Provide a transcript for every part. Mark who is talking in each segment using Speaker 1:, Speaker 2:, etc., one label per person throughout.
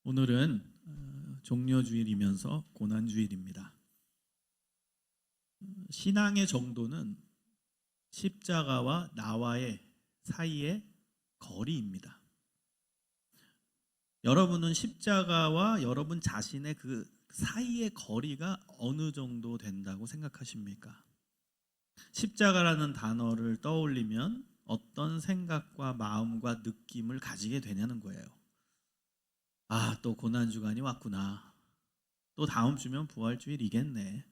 Speaker 1: 오늘은 종려주일이면서 고난주일입니다. 신앙의 정도는 십자가와 나와의 사이의 거리입니다. 여러분은 십자가와 여러분 자신의 그 사이의 거리가 어느 정도 된다고 생각하십니까? 십자가라는 단어를 떠올리면 어떤 생각과 마음과 느낌을 가지게 되냐는 거예요. 아, 또 고난주간이 왔구나. 또 다음 주면 부활주일이겠네.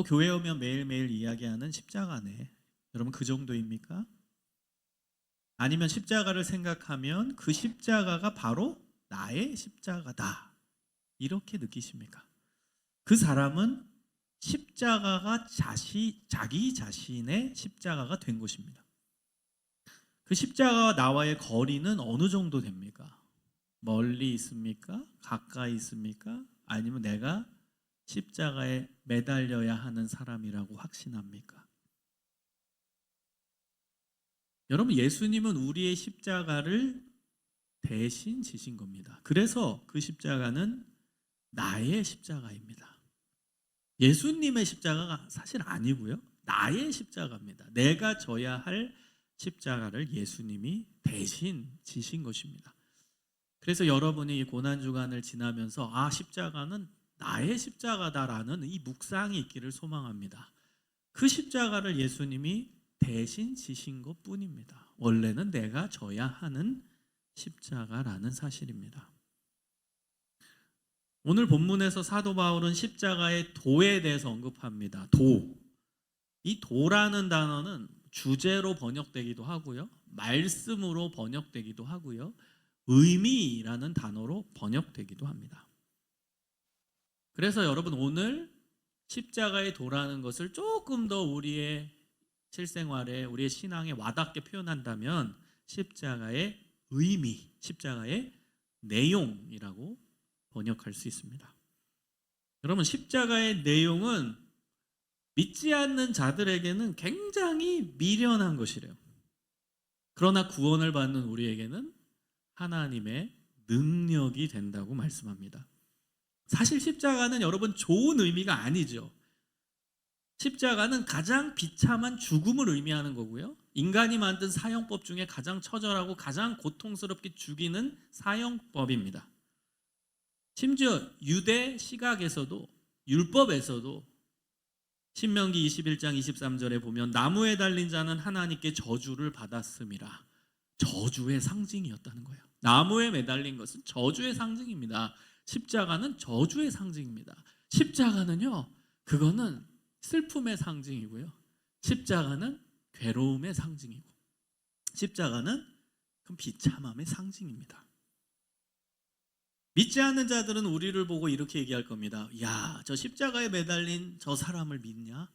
Speaker 1: 교회 오면 매일매일 이야기하는 십자가네. 여러분 그 정도입니까? 아니면 십자가를 생각하면 그 십자가가 바로 나의 십자가다. 이렇게 느끼십니까? 그 사람은 십자가가 자기 자신의 십자가가 된 것입니다. 그 십자가와 나와의 거리는 어느 정도 됩니까? 멀리 있습니까? 가까이 있습니까? 아니면 내가 십자가에 매달려야 하는 사람이라고 확신합니까? 여러분, 예수님은 우리의 십자가를 대신 지신 겁니다. 그래서 그 십자가는 나의 십자가입니다. 예수님의 십자가가 사실 아니고요. 나의 십자가입니다. 내가 져야 할 십자가를 예수님이 대신 지신 것입니다. 그래서 여러분이 이 고난주간을 지나면서 십자가는 나의 십자가다라는 이 묵상이 있기를 소망합니다. 그 십자가를 예수님이 대신 지신 것뿐입니다. 원래는 내가 져야 하는 십자가라는 사실입니다. 오늘 본문에서 사도 바울은 십자가의 도에 대해서 언급합니다. 도. 이 도라는 단어는 주제로 번역되기도 하고요. 말씀으로 번역되기도 하고요. 의미라는 단어로 번역되기도 합니다. 그래서 여러분 오늘 십자가의 도라는 것을 조금 더 우리의 실생활에 우리의 신앙에 와닿게 표현한다면 십자가의 의미, 십자가의 내용이라고 번역할 수 있습니다. 여러분 십자가의 내용은 믿지 않는 자들에게는 굉장히 미련한 것이래요. 그러나 구원을 받는 우리에게는 하나님의 능력이 된다고 말씀합니다. 사실 십자가는 여러분 좋은 의미가 아니죠. 십자가는 가장 비참한 죽음을 의미하는 거고요. 인간이 만든 사형법 중에 가장 처절하고 가장 고통스럽게 죽이는 사형법입니다. 심지어 유대 시각에서도 율법에서도 신명기 21장 23절에 보면 나무에 달린 자는 하나님께 저주를 받았음이라. 저주의 상징이었다는 거예요. 나무에 매달린 것은 저주의 상징입니다. 십자가는 저주의 상징입니다. 십자가는요, 그거는 슬픔의 상징이고요. 십자가는 괴로움의 상징이고, 십자가는 그럼 비참함의 상징입니다. 믿지 않는 자들은 우리를 보고 이렇게 얘기할 겁니다. 야, 저 십자가에 매달린 저 사람을 믿냐?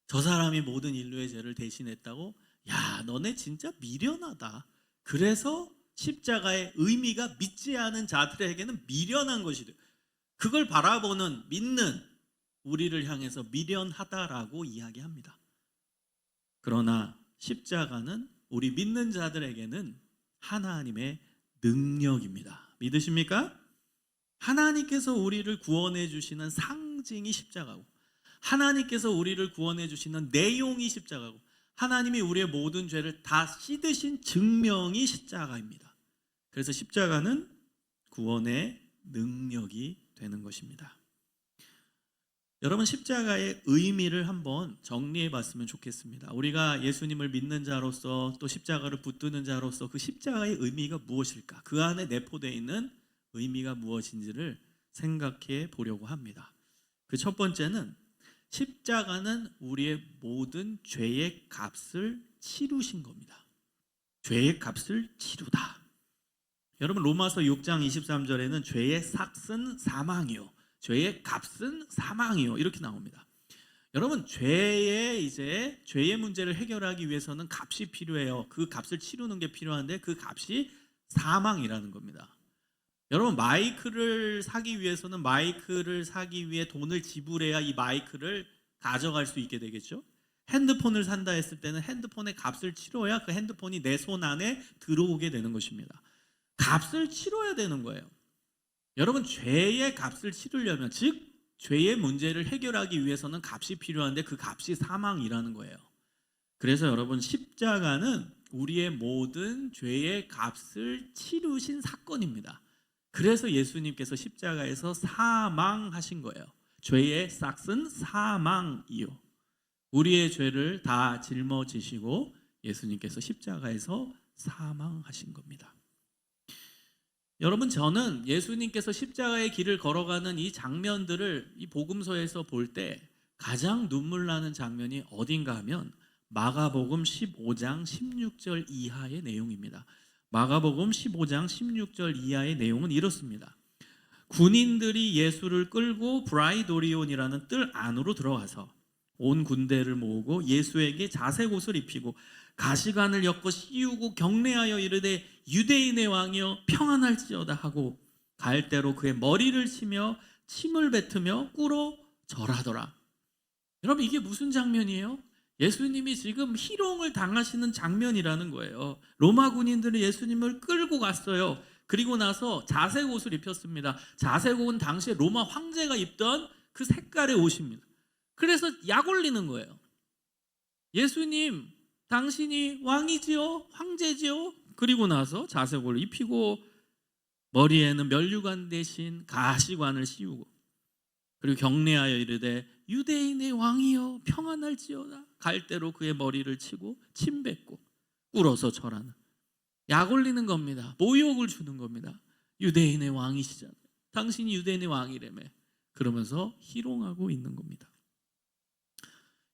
Speaker 1: 저 사람이 모든 인류의 죄를 대신했다고? 야, 너네 진짜 미련하다. 그래서 십자가의 의미가 믿지 않은 자들에게는 미련한 것이래요. 그걸 바라보는 믿는 우리를 향해서 미련하다라고 이야기합니다. 그러나 십자가는 우리 믿는 자들에게는 하나님의 능력입니다. 믿으십니까? 하나님께서 우리를 구원해 주시는 상징이 십자가고, 하나님께서 우리를 구원해 주시는 내용이 십자가고, 하나님이 우리의 모든 죄를 다 씻으신 증명이 십자가입니다. 그래서 십자가는 구원의 능력이 되는 것입니다. 여러분 십자가의 의미를 한번 정리해 봤으면 좋겠습니다. 우리가 예수님을 믿는 자로서 또 십자가를 붙드는 자로서 그 십자가의 의미가 무엇일까? 그 안에 내포되어 있는 의미가 무엇인지를 생각해 보려고 합니다. 그 첫 번째는 십자가는 우리의 모든 죄의 값을 치루신 겁니다. 죄의 값을 치루다. 여러분 로마서 6장 23절에는 죄의 삭은 사망이요, 죄의 값은 사망이요, 이렇게 나옵니다. 여러분 죄의 문제를 해결하기 위해서는 값이 필요해요. 그 값을 치르는 게 필요한데 그 값이 사망이라는 겁니다. 여러분 마이크를 사기 위해서는 마이크를 사기 위해 돈을 지불해야 이 마이크를 가져갈 수 있게 되겠죠. 핸드폰을 산다 했을 때는 핸드폰의 값을 치러야 그 핸드폰이 내 손 안에 들어오게 되는 것입니다. 값을 치러야 되는 거예요. 여러분, 죄의 값을 치르려면, 즉 죄의 문제를 해결하기 위해서는 값이 필요한데 그 값이 사망이라는 거예요. 그래서 여러분, 십자가는 우리의 모든 죄의 값을 치르신 사건입니다. 그래서 예수님께서 십자가에서 사망하신 거예요. 죄의 싹은 사망이요. 우리의 죄를 다 짊어지시고 예수님께서 십자가에서 사망하신 겁니다. 여러분, 저는 예수님께서 십자가의 길을 걸어가는 이 장면들을 이 복음서에서 볼 때 가장 눈물 나는 장면이 어딘가 하면 마가복음 15장 16절 이하의 내용입니다. 마가복음 15장 16절 이하의 내용은 이렇습니다. 군인들이 예수를 끌고 브라이도리온이라는 뜰 안으로 들어가서 온 군대를 모으고 예수에게 자색 옷을 입히고 가시관을 엮어 씌우고 경례하여 이르되 유대인의 왕이여 평안할지어다 하고 갈대로 그의 머리를 치며 침을 뱉으며 꿇어 절하더라. 여러분, 이게 무슨 장면이에요? 예수님이 지금 희롱을 당하시는 장면이라는 거예요. 로마 군인들이 예수님을 끌고 갔어요. 그리고 나서 자색 옷을 입혔습니다. 자색 옷은 당시에 로마 황제가 입던 그 색깔의 옷입니다. 그래서 약 올리는 거예요. 예수님, 당신이 왕이지요? 황제지요? 그리고 나서 자색 옷을 입히고 머리에는 면류관 대신 가시관을 씌우고 그리고 경례하여 이르되 유대인의 왕이여 평안할지어다. 갈대로 그의 머리를 치고 침 뱉고 꿇어서 절하는, 약 올리는 겁니다. 모욕을 주는 겁니다. 유대인의 왕이시잖아요. 당신이 유대인의 왕이라며 그러면서 희롱하고 있는 겁니다.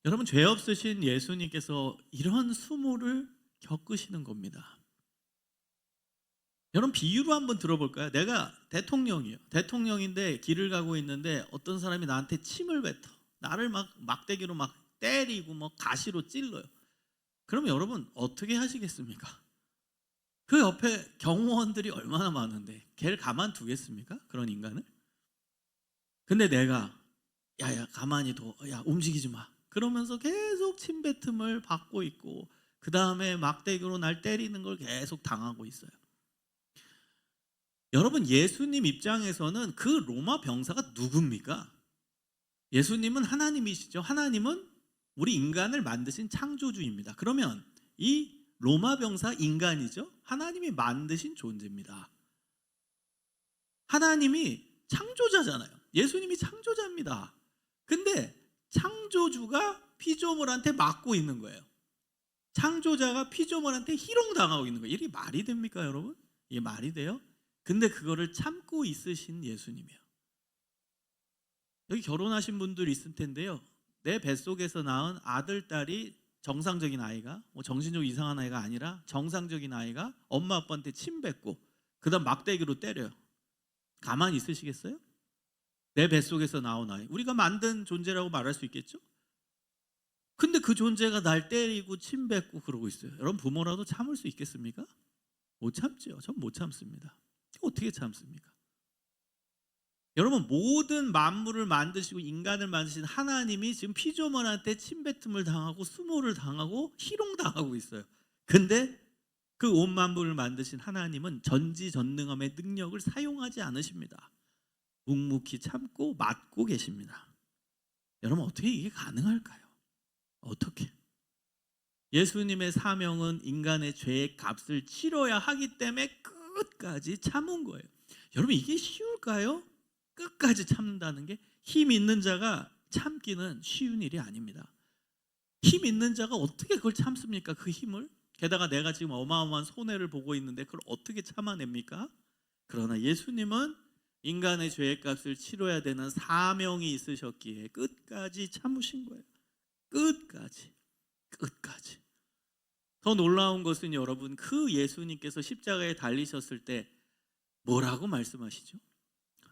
Speaker 1: 여러분, 죄 없으신 예수님께서 이런 수모를 겪으시는 겁니다. 여러분, 비유로 한번 들어볼까요? 내가 대통령이에요. 대통령인데 길을 가고 있는데 어떤 사람이 나한테 침을 뱉어. 나를 막 막대기로 막 때리고 뭐 가시로 찔러요. 그러면 여러분 어떻게 하시겠습니까? 그 옆에 경호원들이 얼마나 많은데 걔를 가만두겠습니까? 그런 인간을? 근데 내가 야야 가만히 둬. 야 움직이지 마. 그러면서 계속 침뱉음을 받고 있고 그 다음에 막대기로 날 때리는 걸 계속 당하고 있어요. 여러분, 예수님 입장에서는 그 로마 병사가 누굽니까? 예수님은 하나님이시죠. 하나님은 우리 인간을 만드신 창조주입니다. 그러면 이 로마 병사 인간이죠. 하나님이 만드신 존재입니다. 하나님이 창조자잖아요. 예수님이 창조자입니다. 근데 창조주가 피조물한테 맞고 있는 거예요. 창조자가 피조물한테 희롱당하고 있는 거예요. 이게 말이 됩니까, 여러분? 이게 말이 돼요? 근데 그거를 참고 있으신 예수님이에요. 여기 결혼하신 분들 있을 텐데요. 내 뱃속에서 낳은 아들, 딸이 정상적인 아이가, 뭐 정신적으로 이상한 아이가 아니라 정상적인 아이가 엄마 아빠한테 침 뱉고 그 다음 막대기로 때려요. 가만히 있으시겠어요? 내 뱃속에서 나온 아이, 우리가 만든 존재라고 말할 수 있겠죠? 근데 그 존재가 날 때리고 침 뱉고 그러고 있어요. 여러분, 부모라도 참을 수 있겠습니까? 못 참죠. 전 못 참습니다. 어떻게 참습니까? 여러분, 모든 만물을 만드시고 인간을 만드신 하나님이 지금 피조물한테 침뱉음을 당하고 수모를 당하고 희롱당하고 있어요. 근데 그 온 만물을 만드신 하나님은 전지전능함의 능력을 사용하지 않으십니다. 묵묵히 참고 맡고 계십니다. 여러분, 어떻게 이게 가능할까요? 어떻게? 예수님의 사명은 인간의 죄의 값을 치러야 하기 때문에 끝까지 참은 거예요. 여러분, 이게 쉬울까요? 끝까지 참는다는 게, 힘 있는 자가 참기는 쉬운 일이 아닙니다. 힘 있는 자가 어떻게 그걸 참습니까? 그 힘을? 게다가 내가 지금 어마어마한 손해를 보고 있는데 그걸 어떻게 참아냅니까? 그러나 예수님은 인간의 죄의 값을 치러야 되는 사명이 있으셨기에 끝까지 참으신 거예요. 끝까지. 더 놀라운 것은 여러분, 그 예수님께서 십자가에 달리셨을 때 뭐라고 말씀하시죠?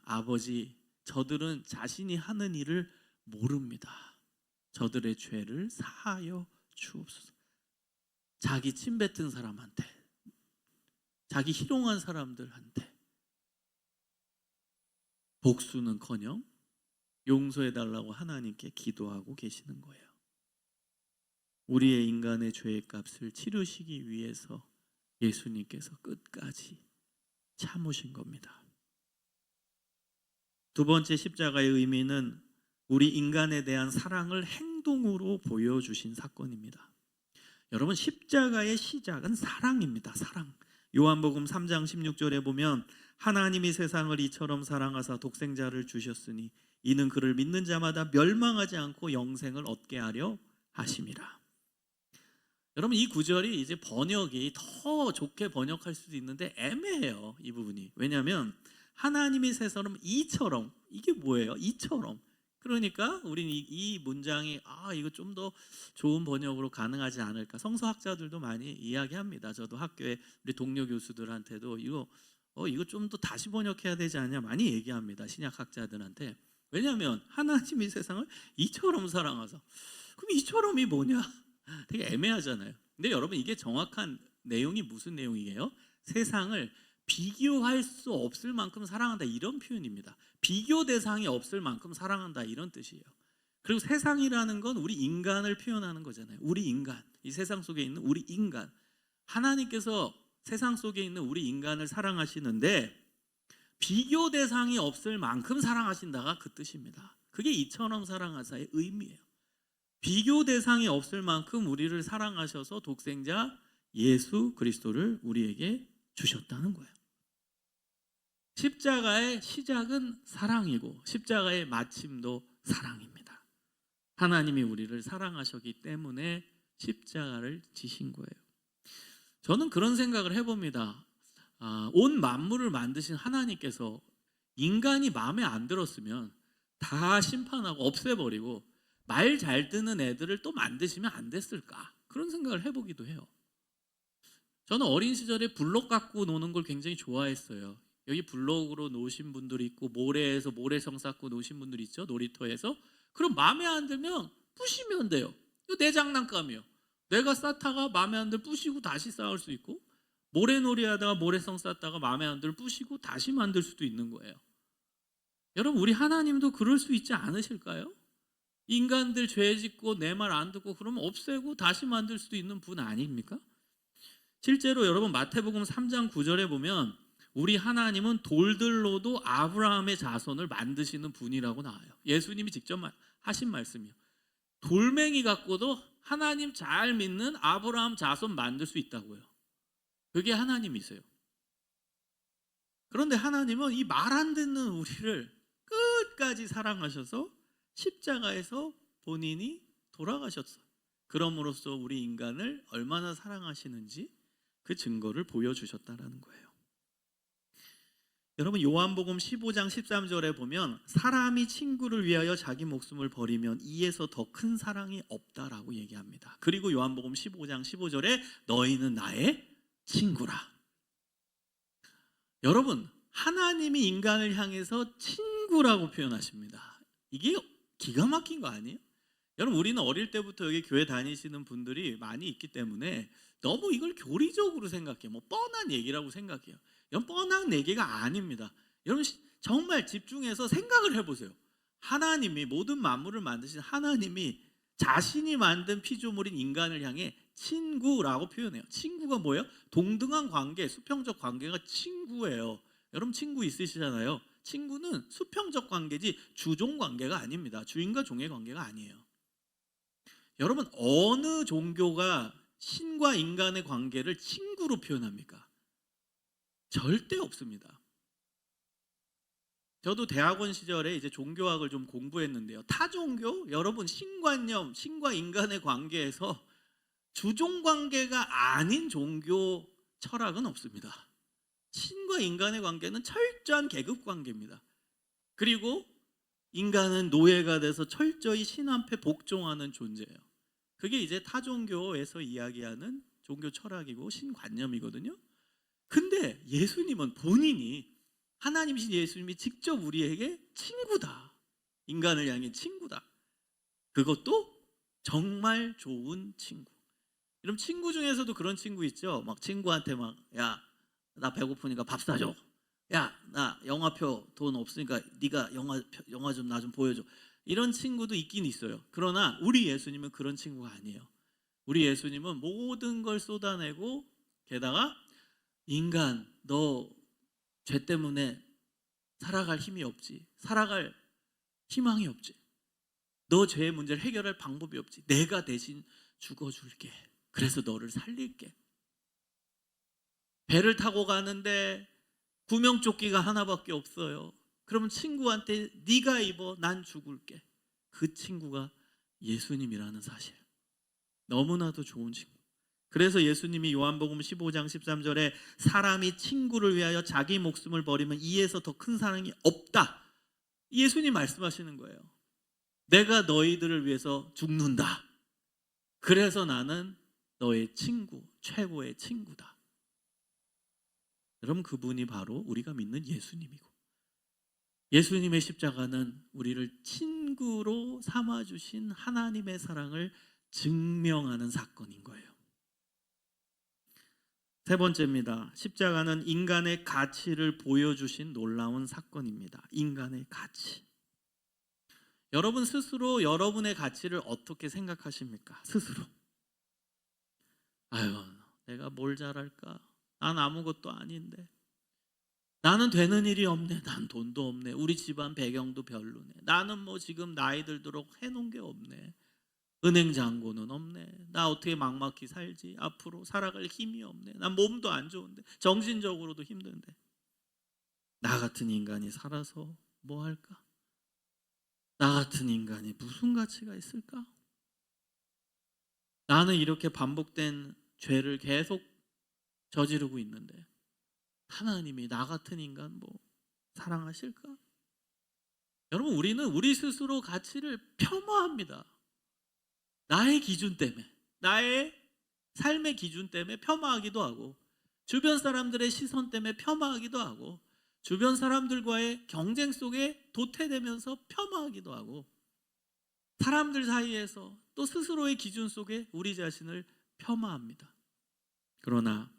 Speaker 1: 아버지, 저들은 자신이 하는 일을 모릅니다. 저들의 죄를 사하여 주옵소서. 자기 침 뱉은 사람한테, 자기 희롱한 사람들한테 복수는커녕 용서해달라고 하나님께 기도하고 계시는 거예요. 우리의 인간의 죄의 값을 치르시기 위해서 예수님께서 끝까지 참으신 겁니다. 두 번째 십자가의 의미는 우리 인간에 대한 사랑을 행동으로 보여주신 사건입니다. 여러분, 십자가의 시작은 사랑입니다. 사랑. 요한복음 3장 16절에 보면 하나님이 세상을 이처럼 사랑하사 독생자를 주셨으니 이는 그를 믿는 자마다 멸망하지 않고 영생을 얻게 하려 하심이라. 여러분, 이 구절이 이제 번역이 더 좋게 번역할 수도 있는데 애매해요, 이 부분이. 왜냐하면 하나님이 세상을 이처럼, 이게 뭐예요? 이처럼. 그러니까 우리는 이 문장이 이거 좀 더 좋은 번역으로 가능하지 않을까. 성서학자들도 많이 이야기합니다. 저도 학교에 우리 동료 교수들한테도 이거 좀 더 다시 번역해야 되지 않냐 많이 얘기합니다. 신약학자들한테. 왜냐하면 하나님이 세상을 이처럼 사랑하사. 그럼 이처럼이 뭐냐? 되게 애매하잖아요. 근데 여러분, 이게 정확한 내용이 무슨 내용이에요? 세상을 비교할 수 없을 만큼 사랑한다, 이런 표현입니다. 비교 대상이 없을 만큼 사랑한다, 이런 뜻이에요. 그리고 세상이라는 건 우리 인간을 표현하는 거잖아요. 우리 인간, 이 세상 속에 있는 우리 인간. 하나님께서 세상 속에 있는 우리 인간을 사랑하시는데 비교 대상이 없을 만큼 사랑하신다가 그 뜻입니다. 그게 이처럼 사랑하사의 의미예요. 비교 대상이 없을 만큼 우리를 사랑하셔서 독생자 예수 그리스도를 우리에게 주셨다는 거예요. 십자가의 시작은 사랑이고 십자가의 마침도 사랑입니다. 하나님이 우리를 사랑하셨기 때문에 십자가를 지신 거예요. 저는 그런 생각을 해봅니다. 온 만물을 만드신 하나님께서 인간이 마음에 안 들었으면 다 심판하고 없애버리고 말 잘 듣는 애들을 또 만드시면 안 됐을까? 그런 생각을 해보기도 해요. 저는 어린 시절에 블록 갖고 노는 걸 굉장히 좋아했어요. 여기 블록으로 노신 분들이 있고 모래에서 모래성 쌓고 노신 분들이 있죠, 놀이터에서. 그럼 마음에 안 들면 부시면 돼요. 이거 내 장난감이에요. 내가 쌓다가 마음에 안 들면 부시고 다시 쌓을 수 있고, 모래놀이 하다가 모래성 쌓다가 마음에 안 들면 부시고 다시 만들 수도 있는 거예요. 여러분, 우리 하나님도 그럴 수 있지 않으실까요? 인간들 죄 짓고 내 말 안 듣고 그러면 없애고 다시 만들 수도 있는 분 아닙니까? 실제로 여러분, 마태복음 3장 9절에 보면 우리 하나님은 돌들로도 아브라함의 자손을 만드시는 분이라고 나와요. 예수님이 직접 하신 말씀이요. 돌멩이 갖고도 하나님 잘 믿는 아브라함 자손 만들 수 있다고요. 그게 하나님이세요. 그런데 하나님은 이 말 안 듣는 우리를 끝까지 사랑하셔서 십자가에서 본인이 돌아가셨어요. 그럼으로써 우리 인간을 얼마나 사랑하시는지 그 증거를 보여주셨다는 거예요. 여러분, 요한복음 15장 13절에 보면 사람이 친구를 위하여 자기 목숨을 버리면 이에서 더 큰 사랑이 없다라고 얘기합니다. 그리고 요한복음 15장 15절에 너희는 나의 친구라. 여러분, 하나님이 인간을 향해서 친구라고 표현하십니다. 이게 기가 막힌 거 아니에요? 여러분, 우리는 어릴 때부터 여기 교회 다니시는 분들이 많이 있기 때문에 너무 이걸 교리적으로 생각해요. 뭐 뻔한 얘기라고 생각해요. 이건 뻔한 얘기가 아닙니다. 여러분, 정말 집중해서 생각을 해보세요. 하나님이, 모든 만물을 만드신 하나님이 자신이 만든 피조물인 인간을 향해 친구라고 표현해요. 친구가 뭐예요? 동등한 관계, 수평적 관계가 친구예요. 여러분, 친구 있으시잖아요. 친구는 수평적 관계지 주종 관계가 아닙니다. 주인과 종의 관계가 아니에요. 여러분, 어느 종교가 신과 인간의 관계를 친구로 표현합니까? 절대 없습니다. 저도 대학원 시절에 이제 종교학을 좀 공부했는데요. 타종교, 여러분, 신관념, 신과 인간의 관계에서 주종 관계가 아닌 종교 철학은 없습니다. 신과 인간의 관계는 철저한 계급 관계입니다. 그리고 인간은 노예가 돼서 철저히 신 앞에 복종하는 존재예요. 그게 이제 타종교에서 이야기하는 종교 철학이고 신관념이거든요. 근데 예수님은 본인이, 하나님이신 예수님이 직접 우리에게 친구다. 인간을 향해 친구다. 그것도 정말 좋은 친구. 여러분, 친구 중에서도 그런 친구 있죠. 막 친구한테 막, 야, 나 배고프니까 밥 사줘. 야, 나 영화표 돈 없으니까 네가 영화 좀 나 좀 보여줘. 이런 친구도 있긴 있어요. 그러나 우리 예수님은 그런 친구가 아니에요. 우리 예수님은 모든 걸 쏟아내고, 게다가 인간, 너 죄 때문에 살아갈 힘이 없지. 살아갈 희망이 없지. 너 죄의 문제를 해결할 방법이 없지. 내가 대신 죽어줄게. 그래서 너를 살릴게. 배를 타고 가는데 구명조끼가 하나밖에 없어요. 그러면 친구한테 네가 입어, 난 죽을게. 그 친구가 예수님이라는 사실. 너무나도 좋은 친구. 그래서 예수님이 요한복음 15장 13절에 사람이 친구를 위하여 자기 목숨을 버리면 이에서 더 큰 사랑이 없다. 예수님 말씀하시는 거예요. 내가 너희들을 위해서 죽는다. 그래서 나는 너의 친구, 최고의 친구다. 여러분, 그분이 바로 우리가 믿는 예수님이고, 예수님의 십자가는 우리를 친구로 삼아주신 하나님의 사랑을 증명하는 사건인 거예요. 세 번째입니다. 십자가는 인간의 가치를 보여주신 놀라운 사건입니다. 인간의 가치. 여러분 스스로 여러분의 가치를 어떻게 생각하십니까? 스스로. 아유, 내가 뭘 잘할까? 난 아무것도 아닌데. 나는 되는 일이 없네. 난 돈도 없네. 우리 집안 배경도 별로네. 나는 뭐 지금 나이 들도록 해놓은 게 없네. 은행 잔고는 없네. 나 어떻게 막막히 살지? 앞으로 살아갈 힘이 없네. 난 몸도 안 좋은데, 정신적으로도 힘든데. 나 같은 인간이 살아서 뭐 할까? 나 같은 인간이 무슨 가치가 있을까? 나는 이렇게 반복된 죄를 계속 저지르고 있는데 하나님이 나 같은 인간 뭐 사랑하실까? 여러분, 우리는 우리 스스로 가치를 폄하합니다. 나의 기준 때문에, 나의 삶의 기준 때문에 폄하하기도 하고, 주변 사람들의 시선 때문에 폄하하기도 하고, 주변 사람들과의 경쟁 속에 도태되면서 폄하하기도 하고, 사람들 사이에서 또 스스로의 기준 속에 우리 자신을 폄하합니다. 그러나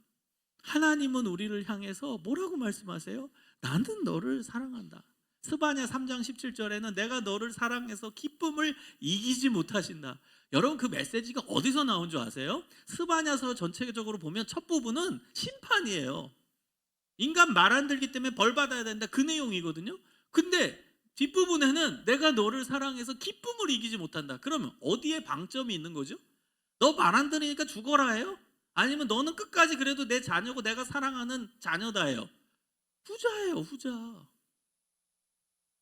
Speaker 1: 하나님은 우리를 향해서 뭐라고 말씀하세요? 나는 너를 사랑한다. 스바냐 3장 17절에는 내가 너를 사랑해서 기쁨을 이기지 못하신다. 여러분, 그 메시지가 어디서 나온 줄 아세요? 스바냐서 전체적으로 보면 첫 부분은 심판이에요. 인간 말 안 들기 때문에 벌 받아야 된다, 그 내용이거든요. 근데 뒷부분에는 내가 너를 사랑해서 기쁨을 이기지 못한다. 그러면 어디에 방점이 있는 거죠? 너 말 안 들으니까 죽어라 해요? 아니면 너는 끝까지 그래도 내 자녀고 내가 사랑하는 자녀다예요? 후자예요, 후자.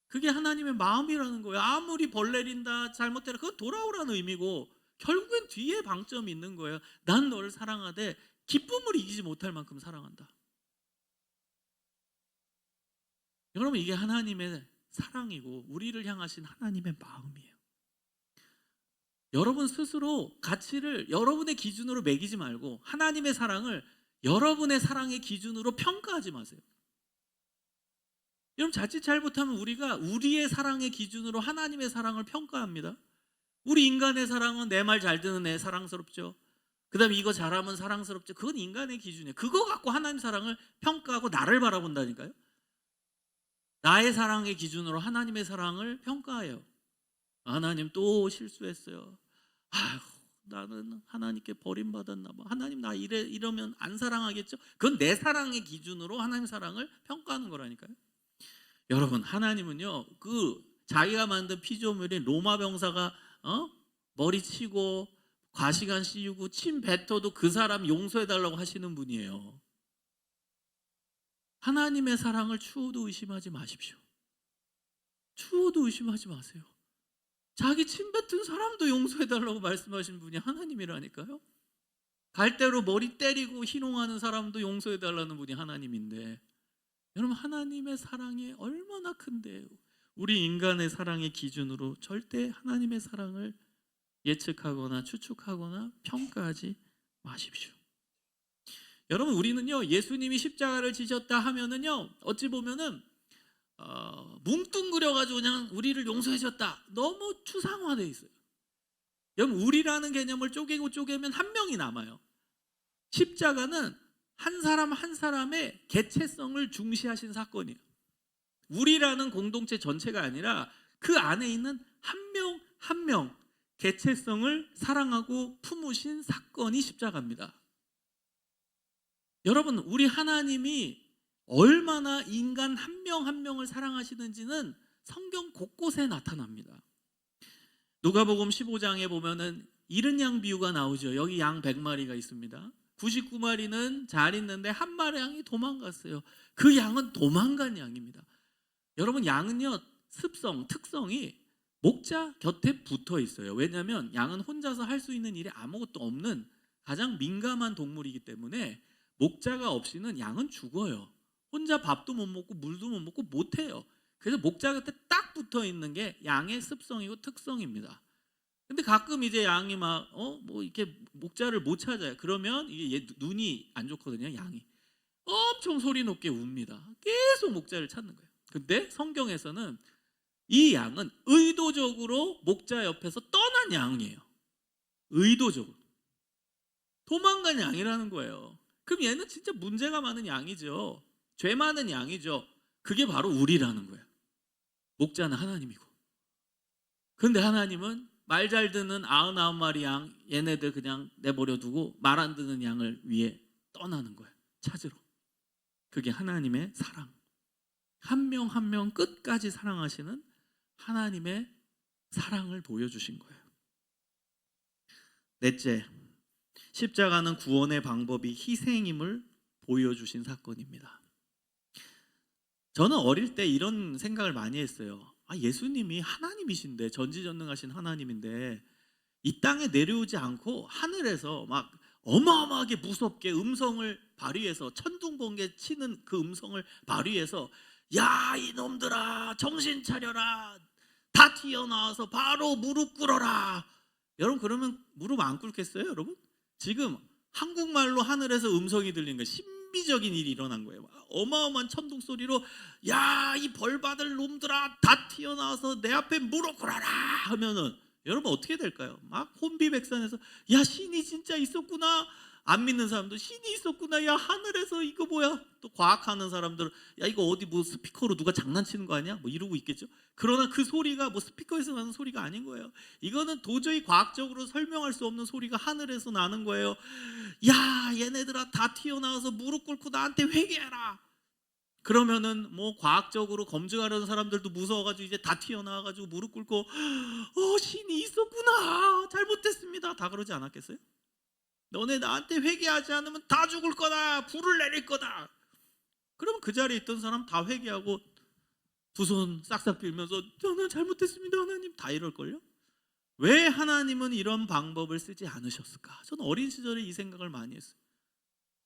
Speaker 1: 그게 하나님의 마음이라는 거예요. 아무리 벌 내린다, 잘못되라, 그건 돌아오라는 의미고, 결국엔 뒤에 방점이 있는 거예요. 난 너를 사랑하되 기쁨을 이기지 못할 만큼 사랑한다. 여러분, 이게 하나님의 사랑이고 우리를 향하신 하나님의 마음이에요. 여러분 스스로 가치를 여러분의 기준으로 매기지 말고 하나님의 사랑을 여러분의 사랑의 기준으로 평가하지 마세요. 여러분, 자칫 잘못하면 우리가 우리의 사랑의 기준으로 하나님의 사랑을 평가합니다. 우리 인간의 사랑은 내 말 잘 듣는 애 사랑스럽죠. 그 다음에 이거 잘하면 사랑스럽죠. 그건 인간의 기준이에요. 그거 갖고 하나님 사랑을 평가하고 나를 바라본다니까요. 나의 사랑의 기준으로 하나님의 사랑을 평가해요. 하나님 또 실수했어요. 아휴, 나는 하나님께 버림받았나 봐. 하나님 나 이러면 안 사랑하겠죠? 그건 내 사랑의 기준으로 하나님 사랑을 평가하는 거라니까요. 여러분, 하나님은요, 그 자기가 만든 피조물인 로마 병사가 머리 치고 과시간 씌우고 침 뱉어도 그 사람 용서해달라고 하시는 분이에요. 하나님의 사랑을 추호도 의심하지 마십시오. 추호도 의심하지 마세요. 자기 침 뱉은 사람도 용서해달라고 말씀하신 분이 하나님이라니까요. 갈대로 머리 때리고 희롱하는 사람도 용서해달라는 분이 하나님인데, 여러분, 하나님의 사랑이 얼마나 큰데요. 우리 인간의 사랑의 기준으로 절대 하나님의 사랑을 예측하거나 추측하거나 평가하지 마십시오. 여러분, 우리는요, 예수님이 십자가를 지셨다 하면은요, 어찌 보면은 뭉뚱그려가지고 그냥 우리를 용서해 줬다, 너무 추상화되어 있어요. 여러분, 우리라는 개념을 쪼개면 한 명이 남아요. 십자가는 한 사람 한 사람의 개체성을 중시하신 사건이에요. 우리라는 공동체 전체가 아니라 그 안에 있는 한 명 한 명 개체성을 사랑하고 품으신 사건이 십자가입니다. 여러분, 우리 하나님이 얼마나 인간 한 명 한 명을 사랑하시는지는 성경 곳곳에 나타납니다. 누가복음 15장에 보면은 잃은 양 비유가 나오죠. 여기 양 100마리가 있습니다. 99마리는 잘 있는데 한 마리 양이 도망갔어요. 그 양은 도망간 양입니다. 여러분, 양은요, 특성이 목자 곁에 붙어 있어요. 왜냐하면 양은 혼자서 할 수 있는 일이 아무것도 없는 가장 민감한 동물이기 때문에 목자가 없이는 양은 죽어요. 혼자 밥도 못 먹고 물도 못 먹고 못 해요. 그래서 목자 곁에 딱 붙어 있는 게 양의 습성이고 특성입니다. 근데 가끔 이제 양이 뭐 이렇게 목자를 못 찾아요. 그러면 이게 눈이 안 좋거든요, 양이. 엄청 소리 높게 웁니다. 계속 목자를 찾는 거예요. 근데 성경에서는 이 양은 의도적으로 목자 옆에서 떠난 양이에요. 의도적으로. 도망간 양이라는 거예요. 그럼 얘는 진짜 문제가 많은 양이죠. 죄 많은 양이죠. 그게 바로 우리라는 거예요. 목자는 하나님이고. 그런데 하나님은 말 잘 듣는 99마리 양, 얘네들 그냥 내버려 두고 말 안 듣는 양을 위해 떠나는 거예요. 찾으러. 그게 하나님의 사랑. 한 명 한 명 끝까지 사랑하시는 하나님의 사랑을 보여주신 거예요. 넷째, 십자가는 구원의 방법이 희생임을 보여주신 사건입니다. 저는 어릴 때 이런 생각을 많이 했어요. 예수님이 하나님이신데, 전지전능하신 하나님인데 이 땅에 내려오지 않고 하늘에서 막 어마어마하게 무섭게 음성을 발휘해서, 천둥번개 치는 그 음성을 발휘해서, 야 이놈들아 정신 차려라, 다 튀어나와서 바로 무릎 꿇어라. 여러분, 그러면 무릎 안 꿇겠어요? 여러분, 지금 한국말로 하늘에서 음성이 들린 거예요. 신비적인 일이 일어난 거예요. 어마어마한 천둥 소리로 야 이 벌받을 놈들아 다 튀어나와서 내 앞에 무릎 꿇어라 하면은 여러분 어떻게 될까요? 막 혼비백산해서 야 신이 진짜 있었구나. 안 믿는 사람도 신이 있었구나. 야 하늘에서 이거 뭐야. 또 과학하는 사람들은 야 이거 어디 뭐 스피커로 누가 장난치는 거 아니야? 뭐 이러고 있겠죠. 그러나 그 소리가 뭐 스피커에서 나는 소리가 아닌 거예요. 이거는 도저히 과학적으로 설명할 수 없는 소리가 하늘에서 나는 거예요. 야 얘네들아 다 튀어나와서 무릎 꿇고 나한테 회개해라. 그러면은 뭐 과학적으로 검증하려는 사람들도 무서워가지고 이제 다 튀어나와가지고 무릎 꿇고 신이 있었구나, 잘못했습니다, 다 그러지 않았겠어요? 너네 나한테 회개하지 않으면 다 죽을 거다, 불을 내릴 거다. 그러면 그 자리에 있던 사람 다 회개하고 두 손 싹싹 빌면서 저는 잘못했습니다 하나님, 다 이럴걸요? 왜 하나님은 이런 방법을 쓰지 않으셨을까? 저는 어린 시절에 이 생각을 많이 했어요.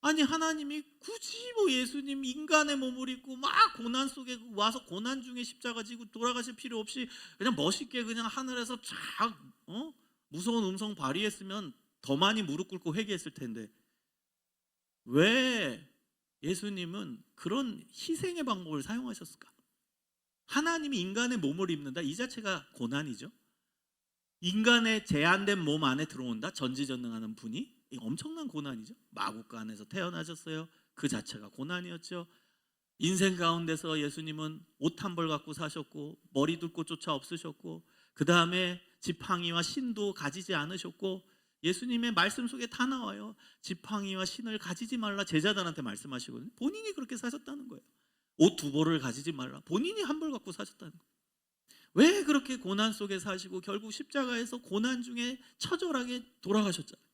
Speaker 1: 아니 하나님이 굳이 뭐 예수님 인간의 몸을 입고 막 고난 속에 와서 고난 중에 십자가 지고 돌아가실 필요 없이 그냥 멋있게 그냥 하늘에서 쫙 무서운 음성 발휘했으면 더 많이 무릎 꿇고 회개했을 텐데, 왜 예수님은 그런 희생의 방법을 사용하셨을까? 하나님이 인간의 몸을 입는다, 이 자체가 고난이죠. 인간의 제한된 몸 안에 들어온다, 전지전능하는 분이, 이 엄청난 고난이죠. 마구간 안에서 태어나셨어요. 그 자체가 고난이었죠. 인생 가운데서 예수님은 옷 한 벌 갖고 사셨고 머리 둘 곳조차 없으셨고, 그 다음에 지팡이와 신도 가지지 않으셨고, 예수님의 말씀 속에 다 나와요. 지팡이와 신을 가지지 말라 제자들한테 말씀하시거든요. 본인이 그렇게 사셨다는 거예요. 옷 두 벌을 가지지 말라, 본인이 한 벌 갖고 사셨다는 거예요. 왜 그렇게 고난 속에 사시고 결국 십자가에서 고난 중에 처절하게 돌아가셨잖아요.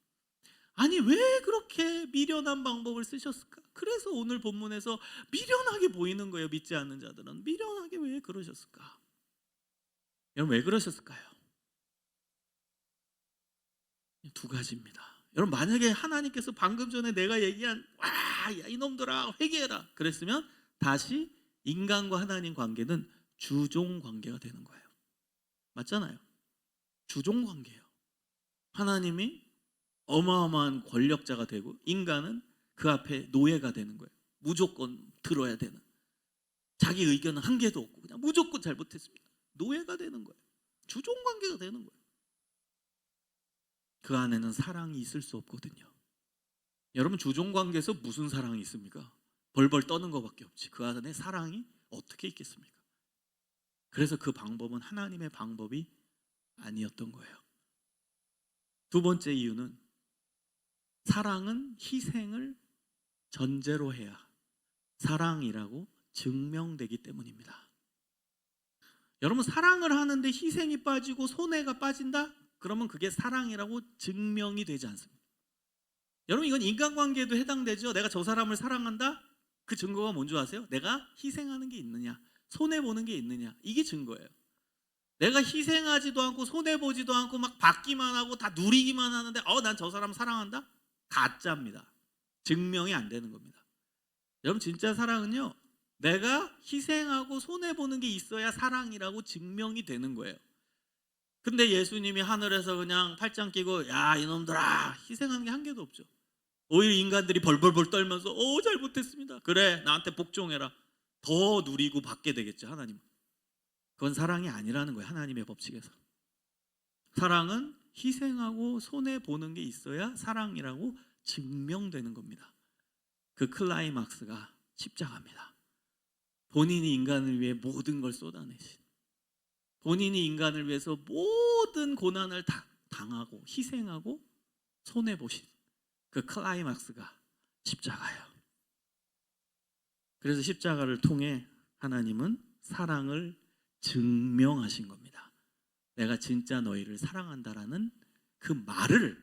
Speaker 1: 아니 왜 그렇게 미련한 방법을 쓰셨을까? 그래서 오늘 본문에서 미련하게 보이는 거예요. 믿지 않는 자들은 미련하게 왜 그러셨을까? 여러분 왜 그러셨을까요? 두 가지입니다. 여러분, 만약에 하나님께서 방금 전에 내가 얘기한 야 이놈들아 회개해라 그랬으면 다시 인간과 하나님 관계는 주종 관계가 되는 거예요. 맞잖아요. 주종 관계예요. 하나님이 어마어마한 권력자가 되고 인간은 그 앞에 노예가 되는 거예요. 무조건 들어야 되는, 자기 의견은 한 개도 없고 그냥 무조건 잘못했습니다, 노예가 되는 거예요. 주종 관계가 되는 거예요. 그 안에는 사랑이 있을 수 없거든요. 여러분, 주종 관계에서 무슨 사랑이 있습니까? 벌벌 떠는 것밖에 없지. 그 안에 사랑이 어떻게 있겠습니까? 그래서 그 방법은 하나님의 방법이 아니었던 거예요. 두 번째 이유는 사랑은 희생을 전제로 해야, 사랑이라고 증명되기 때문입니다. 여러분, 사랑을 하는데 희생이 빠지고 손해가 빠진다? 그러면 그게 사랑이라고 증명이 되지 않습니다. 여러분, 이건 인간관계에도 해당되죠. 내가 저 사람을 사랑한다? 그 증거가 뭔지 아세요? 내가 희생하는 게 있느냐, 손해보는 게 있느냐, 이게 증거예요. 내가 희생하지도 않고 손해보지도 않고 막 받기만 하고 다 누리기만 하는데 난 저 사람 사랑한다? 가짜입니다. 증명이 안 되는 겁니다. 여러분, 진짜 사랑은요, 내가 희생하고 손해보는 게 있어야 사랑이라고 증명이 되는 거예요. 근데 예수님이 하늘에서 그냥 팔짱 끼고 야 이놈들아 희생하는 게 한 개도 없죠. 오히려 인간들이 벌벌벌 떨면서 잘못했습니다. 그래 나한테 복종해라. 더 누리고 받게 되겠죠. 하나님. 그건 사랑이 아니라는 거예요. 하나님의 법칙에서. 사랑은 희생하고 손해보는 게 있어야 사랑이라고 증명되는 겁니다. 그 클라이막스가 십자가입니다. 본인이 인간을 위해 모든 걸 쏟아내신, 본인이 인간을 위해서 모든 고난을 다 당하고 희생하고 손해보신 그 클라이막스가 십자가예요. 그래서 십자가를 통해 하나님은 사랑을 증명하신 겁니다. 내가 진짜 너희를 사랑한다라는 그 말을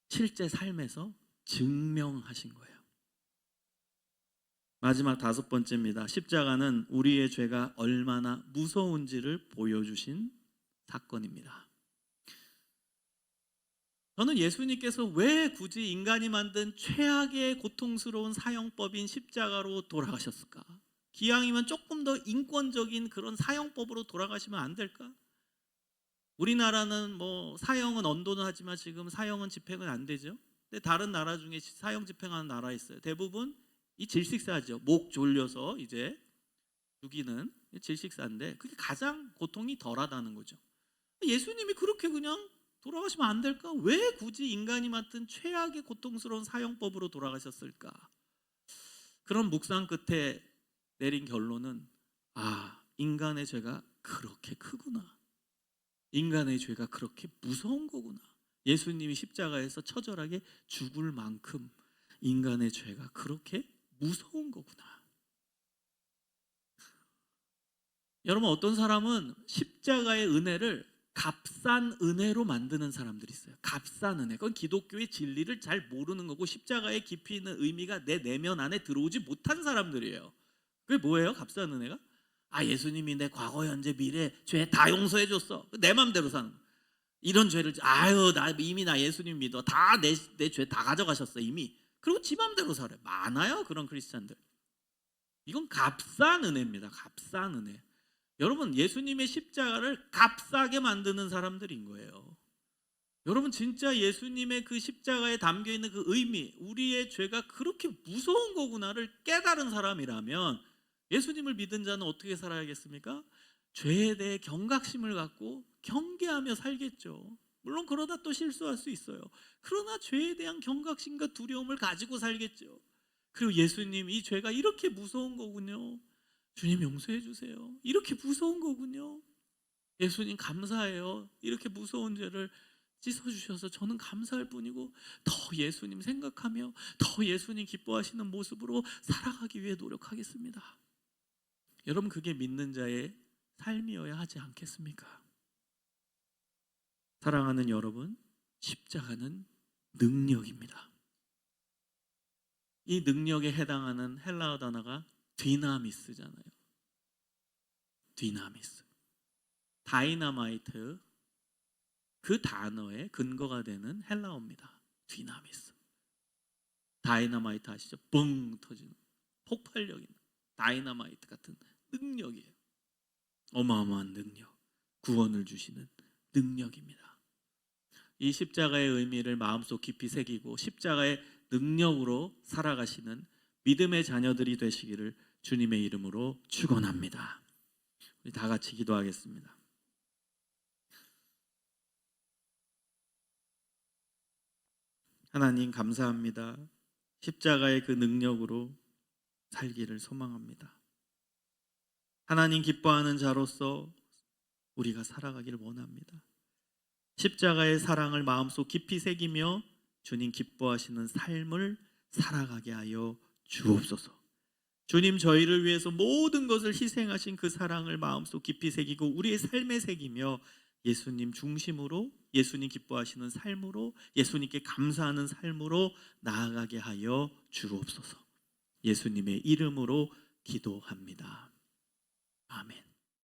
Speaker 1: 실제 삶에서 증명하신 거예요. 마지막 5번째입니다. 십자가는 우리의 죄가 얼마나 무서운지를 보여주신 사건입니다. 저는 예수님께서 왜 굳이 인간이 만든 최악의 고통스러운 사형법인 십자가로 돌아가셨을까? 기왕이면 조금 더 인권적인 그런 사형법으로 돌아가시면 안 될까? 우리나라는 사형은 언도는 하지만 지금 사형은 집행은 안 되죠. 근데 다른 나라 중에 사형 집행하는 나라 있어요. 대부분 이 질식사죠. 목 졸려서 이제 죽이는 질식사인데 그게 가장 고통이 덜하다는 거죠. 예수님이 그렇게 그냥 돌아가시면 안 될까? 왜 굳이 인간이 맡은 최악의 고통스러운 사형법으로 돌아가셨을까? 그런 묵상 끝에 내린 결론은 인간의 죄가 그렇게 크구나. 인간의 죄가 그렇게 무서운 거구나. 예수님이 십자가에서 처절하게 죽을 만큼 인간의 죄가 그렇게 무서운 거구나. 여러분, 어떤 사람은 십자가의 은혜를 값싼 은혜로 만드는 사람들이 있어요. 값싼 은혜. 그건 기독교의 진리를 잘 모르는 거고 십자가의 깊이 있는 의미가 내 내면 안에 들어오지 못한 사람들이에요. 그게 뭐예요? 값싼 은혜가? 예수님이 내 과거, 현재, 미래 죄 다 용서해 줬어. 내 맘대로 사는 거. 이런 죄를 이미 나 예수님 믿어. 다 내 죄 다 가져가셨어 이미. 그리고 지 맘대로 살아요. 많아요 그런 크리스찬들. 이건 값싼 은혜입니다. 값싼 은혜. 여러분, 예수님의 십자가를 값싸게 만드는 사람들인 거예요. 여러분, 진짜 예수님의 그 십자가에 담겨있는 그 의미, 우리의 죄가 그렇게 무서운 거구나를 깨달은 사람이라면 예수님을 믿은 자는 어떻게 살아야겠습니까? 죄에 대해 경각심을 갖고 경계하며 살겠죠. 물론 그러다 또 실수할 수 있어요. 그러나 죄에 대한 경각심과 두려움을 가지고 살겠죠. 그리고 예수님, 이 죄가 이렇게 무서운 거군요. 주님 용서해 주세요. 이렇게 무서운 거군요. 예수님 감사해요. 이렇게 무서운 죄를 씻어주셔서 저는 감사할 뿐이고 더 예수님 생각하며 더 예수님 기뻐하시는 모습으로 살아가기 위해 노력하겠습니다. 여러분, 그게 믿는 자의 삶이어야 하지 않겠습니까? 사랑하는 여러분, 십자가는 능력입니다. 이 능력에 해당하는 헬라어 단어가 디나미스잖아요. 디나미스. 다이너마이트, 그 단어의 근거가 되는 헬라어입니다. 디나미스. 다이너마이트 아시죠? 뻥 터지는 폭발력 있는 다이너마이트 같은 능력이에요. 어마어마한 능력, 구원을 주시는 능력입니다. 이 십자가의 의미를 마음속 깊이 새기고 십자가의 능력으로 살아가시는 믿음의 자녀들이 되시기를 주님의 이름으로 축원합니다. 우리 다 같이 기도하겠습니다. 하나님 감사합니다. 십자가의 그 능력으로 살기를 소망합니다. 하나님 기뻐하는 자로서 우리가 살아가기를 원합니다. 십자가의 사랑을 마음속 깊이 새기며 주님 기뻐하시는 삶을 살아가게 하여 주옵소서. 주님 저희를 위해서 모든 것을 희생하신 그 사랑을 마음속 깊이 새기고 우리의 삶에 새기며 예수님 중심으로, 예수님 기뻐하시는 삶으로, 예수님께 감사하는 삶으로 나아가게 하여 주옵소서. 예수님의 이름으로 기도합니다. 아멘.